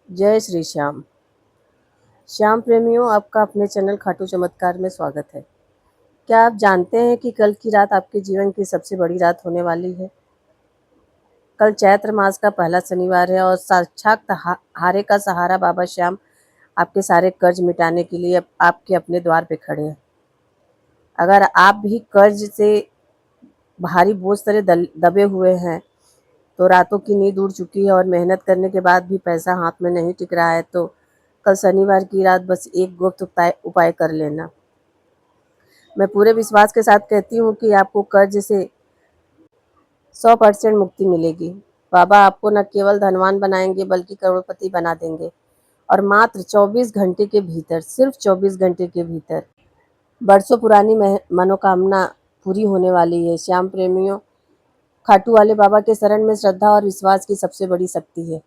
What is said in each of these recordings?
जय श्री श्याम। श्याम प्रेमियों, आपका अपने चैनल खाटू चमत्कार में स्वागत है। क्या आप जानते हैं कि कल की रात आपके जीवन की सबसे बड़ी रात होने वाली है? कल चैत्र मास का पहला शनिवार है और साक्षात हारे का सहारा बाबा श्याम आपके सारे कर्ज मिटाने के लिए आपके अपने द्वार पे खड़े हैं। अगर आप भी कर्ज से भारी बोझ तरह दबे हुए हैं, तो रातों की नींद उड़ चुकी है और मेहनत करने के बाद भी पैसा हाथ में नहीं टिक रहा है, तो कल शनिवार की रात बस एक गुप्त उपाय कर लेना। मैं पूरे विश्वास के साथ कहती हूँ कि आपको कर्ज से 100% मुक्ति मिलेगी। बाबा आपको न केवल धनवान बनाएंगे बल्कि करोड़पति बना देंगे, और मात्र 24 घंटे के भीतर, सिर्फ 24 घंटे के भीतर बरसों पुरानी मनोकामना पूरी होने वाली है। श्याम प्रेमियों, खाटू वाले बाबा के शरण में श्रद्धा और विश्वास की सबसे बड़ी शक्ति है।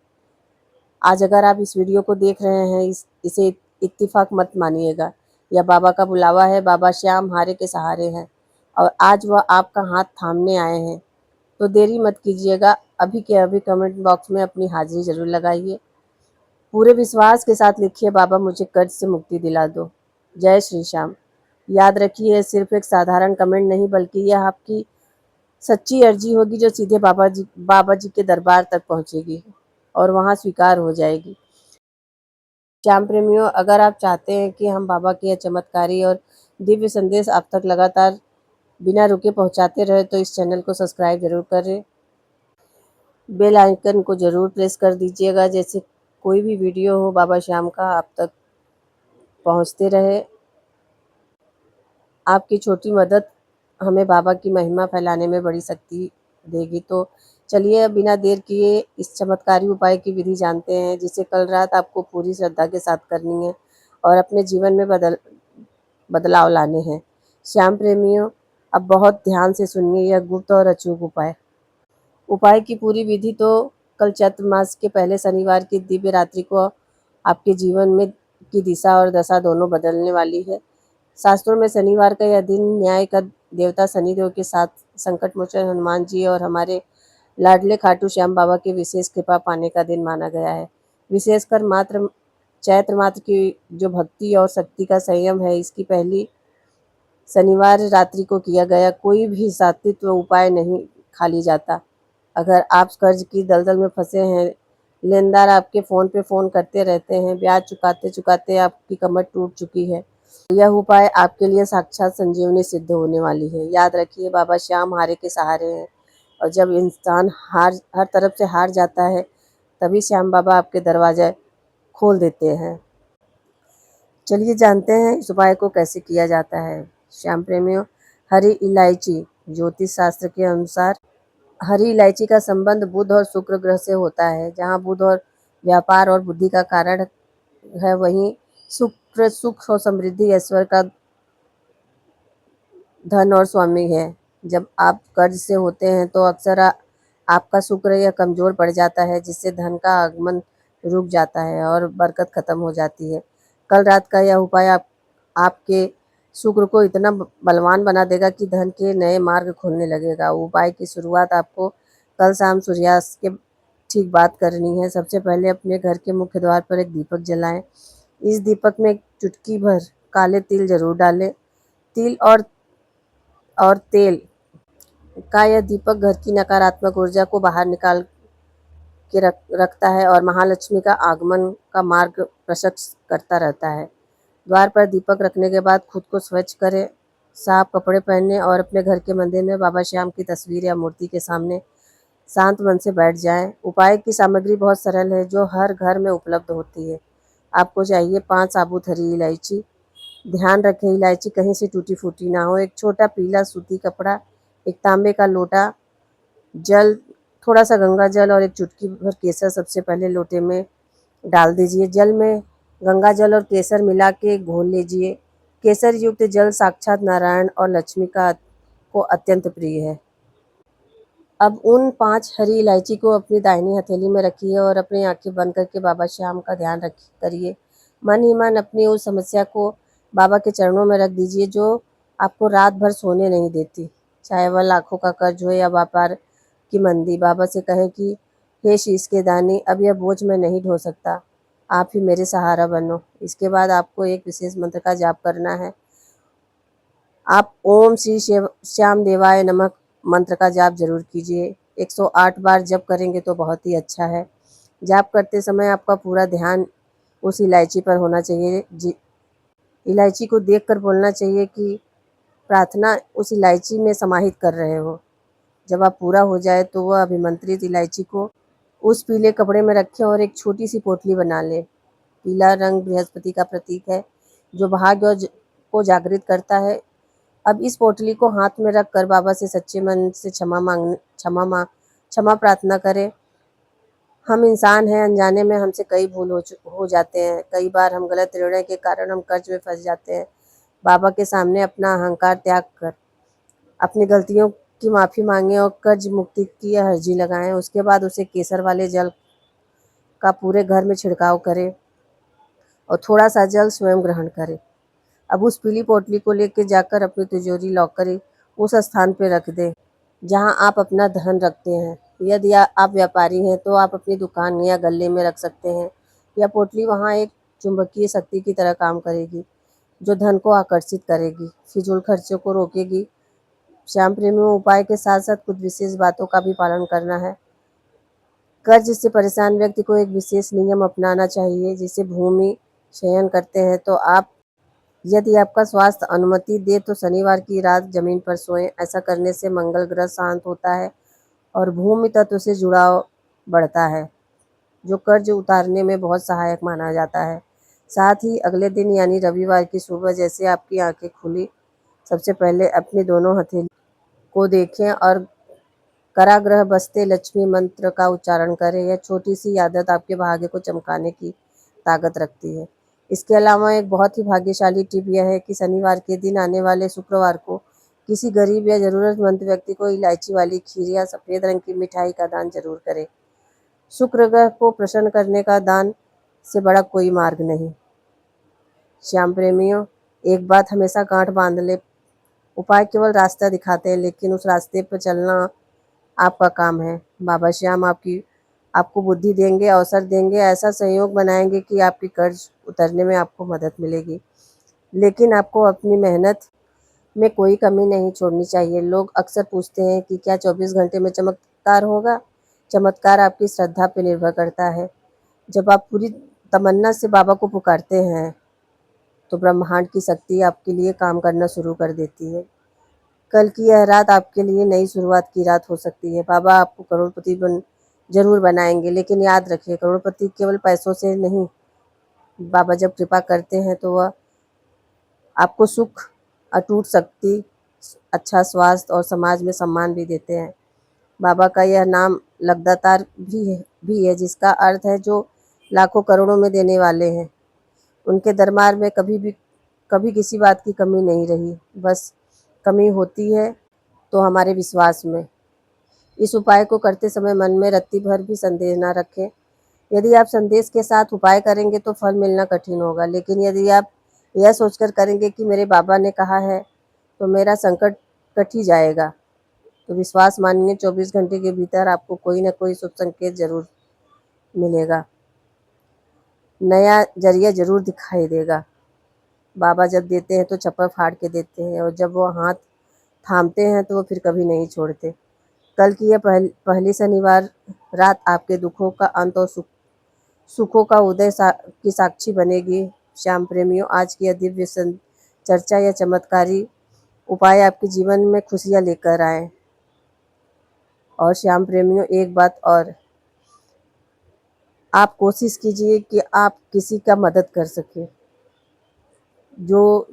आज अगर आप इस वीडियो को देख रहे हैं, इसे इत्तेफाक मत मानिएगा। यह बाबा का बुलावा है। बाबा श्याम हारे के सहारे हैं और आज वह आपका हाथ थामने आए हैं। तो देरी मत कीजिएगा, अभी के अभी कमेंट बॉक्स में अपनी हाजिरी जरूर लगाइए। पूरे विश्वास के साथ लिखिए, बाबा मुझे कर्ज से मुक्ति दिला दो। जय श्री श्याम। याद रखिए, सिर्फ एक साधारण कमेंट नहीं बल्कि यह आपकी सच्ची अर्जी होगी जो सीधे बाबा जी के दरबार तक पहुंचेगी और वहां स्वीकार हो जाएगी। श्याम प्रेमियों, अगर आप चाहते हैं कि हम बाबा के चमत्कारी और दिव्य संदेश आप तक लगातार बिना रुके पहुंचाते रहे, तो इस चैनल को सब्सक्राइब जरूर करें। बेल आइकन को जरूर प्रेस कर दीजिएगा, जैसे कोई भी वीडियो हो बाबा श्याम का आप तक पहुंचते रहे। आपकी छोटी मदद हमें बाबा की महिमा फैलाने में बड़ी शक्ति देगी। तो चलिए, अब बिना देर किए इस चमत्कारी उपाय की विधि जानते हैं, जिसे कल रात आपको पूरी श्रद्धा के साथ करनी है और अपने जीवन में बदलाव लाने हैं। श्याम प्रेमियों, अब बहुत ध्यान से सुनिए यह गुप्त और अचूक उपाय की पूरी विधि। तो कल चैत्र मास के पहले शनिवार की दिव्य रात्रि को आपके जीवन में की दिशा और दशा दोनों बदलने वाली है। शास्त्रों में शनिवार का यह दिन न्याय का देवता शनिदेव के साथ संकट मोचन हनुमान जी और हमारे लाडले खाटू श्याम बाबा के विशेष कृपा पाने का दिन माना गया है। विशेषकर चैत्र मात्र की जो भक्ति और शक्ति का संयम है, इसकी पहली शनिवार रात्रि को किया गया कोई भी सात्विक उपाय नहीं खाली जाता। अगर आप कर्ज की दलदल में फंसे हैं, लेनदार आपके फ़ोन पे फ़ोन करते रहते हैं, ब्याज चुकाते चुकाते आपकी कमर टूट चुकी है, यह उपाय आपके लिए साक्षात संजीवनी सिद्ध होने वाली है। याद रखिए, बाबा श्याम हारे के सहारे हैं, और जब इंसान हर तरफ से हार जाता है, तभी श्याम बाबा आपके दरवाजे खोल देते हैं। चलिए जानते हैं इस उपाय को कैसे किया जाता है। श्याम प्रेमियों, हरी इलायची, ज्योतिष शास्त्र के अनुसार हरी इलायची का संबंध बुध और शुक्र ग्रह से होता है। जहाँ बुध और व्यापार और बुद्धि का कारण है, वहीं शुक्र सुख और समृद्धि, ऐश्वर्य का धन और स्वामी है। जब आप कर्ज से होते हैं तो अक्सर आपका शुक्र यह कमजोर पड़ जाता है, जिससे धन का आगमन रुक जाता है और बरकत खत्म हो जाती है। कल रात का यह उपाय आपके शुक्र को इतना बलवान बना देगा कि धन के नए मार्ग खुलने लगेगा। उपाय की शुरुआत आपको कल शाम सूर्यास्त के ठीक बात करनी है। सबसे पहले अपने घर के मुख्य द्वार पर एक दीपक जलाएं। इस दीपक में एक चुटकी भर काले तिल जरूर डालें। तिल और तेल का यह दीपक घर की नकारात्मक ऊर्जा को बाहर निकाल के रखता है और महालक्ष्मी का आगमन का मार्ग प्रशस्त करता रहता है। द्वार पर दीपक रखने के बाद खुद को स्वच्छ करें, साफ कपड़े पहने और अपने घर के मंदिर में बाबा श्याम की तस्वीर या मूर्ति के सामने शांत मन से बैठ जाएं। उपाय की सामग्री बहुत सरल है, जो हर घर में उपलब्ध होती है। आपको चाहिए 5 साबुत हरी इलायची। ध्यान रखें, इलायची कहीं से टूटी फूटी ना हो। एक छोटा पीला सूती कपड़ा, एक तांबे का लोटा, जल, थोड़ा सा गंगा जल और एक चुटकी भर केसर सबसे पहले लोटे में डाल दीजिए। जल में गंगा जल और केसर मिला के घोल लीजिए। केसर युक्त जल साक्षात नारायण और लक्ष्मी को अत्यंत प्रिय है। अब उन 5 हरी इलायची को अपनी दाहिनी हथेली में रखिए और अपनी आंखें बंद करके बाबा श्याम का ध्यान करिए। मन ही मन अपनी उस समस्या को बाबा के चरणों में रख दीजिए जो आपको रात भर सोने नहीं देती, चाहे वह लाखों का कर्ज हो या व्यापार की मंदी। बाबा से कहें कि हे शीश के दानी, अब यह बोझ मैं नहीं ढो सकता, आप ही मेरे सहारा बनो। इसके बाद आपको एक विशेष मंत्र का जाप करना है। आप ओम श्री श्याम देवाय नमः मंत्र का जाप जरूर कीजिए। 108 बार जप करेंगे तो बहुत ही अच्छा है। जाप करते समय आपका पूरा ध्यान उस इलायची पर होना चाहिए। इलायची को देखकर बोलना चाहिए कि प्रार्थना उस इलायची में समाहित कर रहे हो। जब आप पूरा हो जाए तो वह अभिमंत्रित इलायची को उस पीले कपड़े में रखें और एक छोटी सी पोटली बना लें। पीला रंग बृहस्पति का प्रतीक है, जो भाग्य को जागृत करता है। अब इस पोटली को हाथ में रखकर बाबा से सच्चे मन से क्षमा प्रार्थना करें। हम इंसान हैं, अनजाने में हमसे कई भूल हो जाते हैं। कई बार हम गलत निर्णय के कारण हम कर्ज में फंस जाते हैं। बाबा के सामने अपना अहंकार त्याग कर अपनी गलतियों की माफ़ी मांगें और कर्ज मुक्ति की अर्जी लगाएं। उसके बाद उसे केसर वाले जल का पूरे घर में छिड़काव करें और थोड़ा सा जल स्वयं ग्रहण करें। अब उस पीली पोटली को लेकर जाकर अपनी तिजोरी लॉकर उस स्थान पर रख दें जहां आप अपना धन रखते हैं। यदि आप व्यापारी हैं तो आप अपनी दुकान या गल्ले में रख सकते हैं। यह पोटली वहां एक चुंबकीय शक्ति की तरह काम करेगी, जो धन को आकर्षित करेगी, फिजूल खर्चों को रोकेगी। श्याम प्रेमियों, उपाय के साथ साथ कुछ विशेष बातों का भी पालन करना है। कर्ज से परेशान व्यक्ति को एक विशेष नियम अपनाना चाहिए, जिसे भूमि शयन करते हैं तो आप यदि आपका स्वास्थ्य अनुमति दे तो शनिवार की रात जमीन पर सोएं। ऐसा करने से मंगल ग्रह शांत होता है और भूमि तत्व से जुड़ाव बढ़ता है, जो कर्ज उतारने में बहुत सहायक माना जाता है। साथ ही अगले दिन यानी रविवार की सुबह जैसे आपकी आंखें खुली, सबसे पहले अपनी दोनों हथेली को देखें और कराग्रह बसते लक्ष्मी मंत्र का उच्चारण करें। यह छोटी सी आदत आपके भाग्य को चमकाने की ताकत रखती है। इसके अलावा एक बहुत ही भाग्यशाली टिप यह है कि शनिवार के दिन आने वाले शुक्रवार को किसी गरीब या ज़रूरतमंद व्यक्ति को इलायची वाली खीर या सफ़ेद रंग की मिठाई का दान जरूर करें। शुक्र ग्रह को प्रसन्न करने का दान से बड़ा कोई मार्ग नहीं। श्याम प्रेमियों, एक बात हमेशा गांठ बांध ले, उपाय केवल रास्ता दिखाते हैं, लेकिन उस रास्ते पर चलना आपका काम है। बाबा श्याम आपको बुद्धि देंगे, अवसर देंगे, ऐसा संयोग बनाएंगे कि आपकी कर्ज उतरने में आपको मदद मिलेगी। लेकिन आपको अपनी मेहनत में कोई कमी नहीं छोड़नी चाहिए। लोग अक्सर पूछते हैं कि क्या 24 घंटे में चमत्कार होगा? चमत्कार आपकी श्रद्धा पर निर्भर करता है। जब आप पूरी तमन्ना से बाबा को पुकारते हैं तो ब्रह्मांड की शक्ति आपके लिए काम करना शुरू कर देती है। कल की यह रात आपके लिए नई शुरुआत की रात हो सकती है। बाबा आपको करोड़पति जरूर बनाएंगे, लेकिन याद रखिए, करोड़पति केवल पैसों से नहीं। बाबा जब कृपा करते हैं तो वह आपको सुख, अटूट शक्ति, अच्छा स्वास्थ्य और समाज में सम्मान भी देते हैं। बाबा का यह नाम लगदातार भी है, जिसका अर्थ है जो लाखों करोड़ों में देने वाले हैं। उनके दरबार में कभी किसी बात की कमी नहीं रही। बस कमी होती है तो हमारे विश्वास में। इस उपाय को करते समय मन में रत्ती भर भी संदेह न रखें। यदि आप संदेश के साथ उपाय करेंगे तो फल मिलना कठिन होगा, लेकिन यदि आप यह सोचकर करेंगे कि मेरे बाबा ने कहा है तो मेरा संकट कट ही जाएगा, तो विश्वास मानिए 24 घंटे के भीतर आपको कोई न कोई शुभ संकेत जरूर मिलेगा, नया जरिया जरूर दिखाई देगा। बाबा जब देते हैं तो चप्पल फाड़ के देते हैं, और जब वो हाथ थामते हैं तो वो फिर कभी नहीं छोड़ते। कल की यह पहली शनिवार रात आपके दुखों का अंत और सुखों का उदय की साक्षी बनेगी। श्याम प्रेमियों, आज की यह दिव्य चर्चा या चमत्कारी उपाय आपके जीवन में खुशियां लेकर आए। और श्याम प्रेमियों, एक बात और, आप कोशिश कीजिए कि आप किसी का मदद कर सके। जो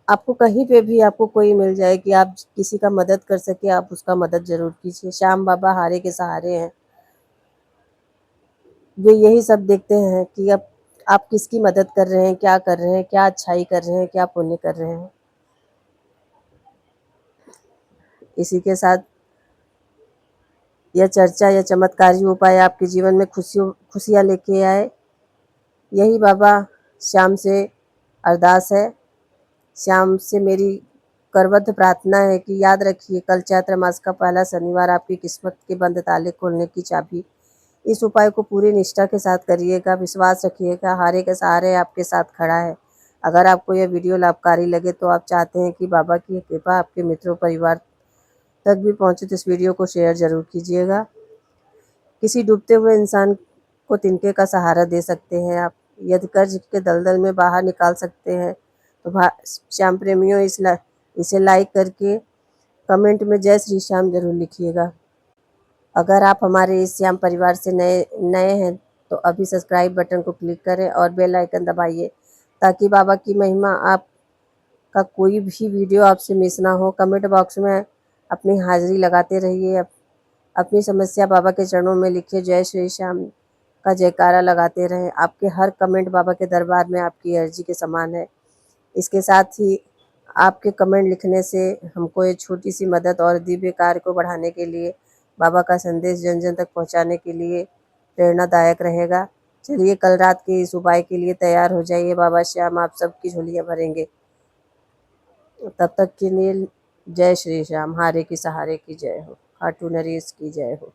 आपको कहीं पे भी आपको कोई मिल जाए कि आप किसी का मदद कर सके, आप उसका मदद जरूर कीजिए। श्याम बाबा हारे के सहारे हैं। वे यही सब देखते हैं कि अब आप किसकी मदद कर रहे हैं, क्या कर रहे हैं, क्या अच्छाई कर रहे हैं, क्या पुण्य कर रहे हैं। इसी के साथ यह चर्चा या चमत्कारी उपाय आपके जीवन में खुशियाँ लेके आए, यही बाबा श्याम से अरदास है। श्याम से मेरी करबद्ध प्रार्थना है कि याद रखिए, कल चैत्र मास का पहला शनिवार आपकी किस्मत के बंद ताले खोलने की चाबी इस उपाय को पूरी निष्ठा के साथ करिएगा, विश्वास रखिएगा, हारे के सहारे आपके साथ खड़ा है। अगर आपको यह वीडियो लाभकारी लगे तो आप चाहते हैं कि बाबा की कृपा आपके मित्रों परिवार तक भी पहुंचे तो इस वीडियो को शेयर ज़रूर कीजिएगा। किसी डूबते हुए इंसान को तिनके का सहारा दे सकते हैं आप। यदि कर्ज के दलदल में बाहर निकाल सकते हैं तो श्याम प्रेमियों इसे लाइक करके कमेंट में जय श्री श्याम जरूर लिखिएगा। अगर आप हमारे इस श्याम परिवार से नए नए हैं तो अभी सब्सक्राइब बटन को क्लिक करें और बेल आइकन दबाइए ताकि बाबा की महिमा आपका कोई भी वीडियो आपसे मिस ना हो। कमेंट बॉक्स में अपनी हाजिरी लगाते रहिए। अपनी समस्या बाबा के चरणों में लिखिए, जय श्री श्याम का जयकारा लगाते रहें। आपके हर कमेंट बाबा के दरबार में आपकी अर्जी के समान है। इसके साथ ही आपके कमेंट लिखने से हमको ये छोटी सी मदद और दिव्य कार्य को बढ़ाने के लिए, बाबा का संदेश जन जन तक पहुंचाने के लिए प्रेरणादायक रहेगा। चलिए कल रात के इस उपाय के लिए तैयार हो जाइए। बाबा श्याम आप सबकी झोलियाँ भरेंगे। तब तक के लिए जय श्री श्याम। हारे की सहारे की जय हो। खाटू नरेश की जय हो।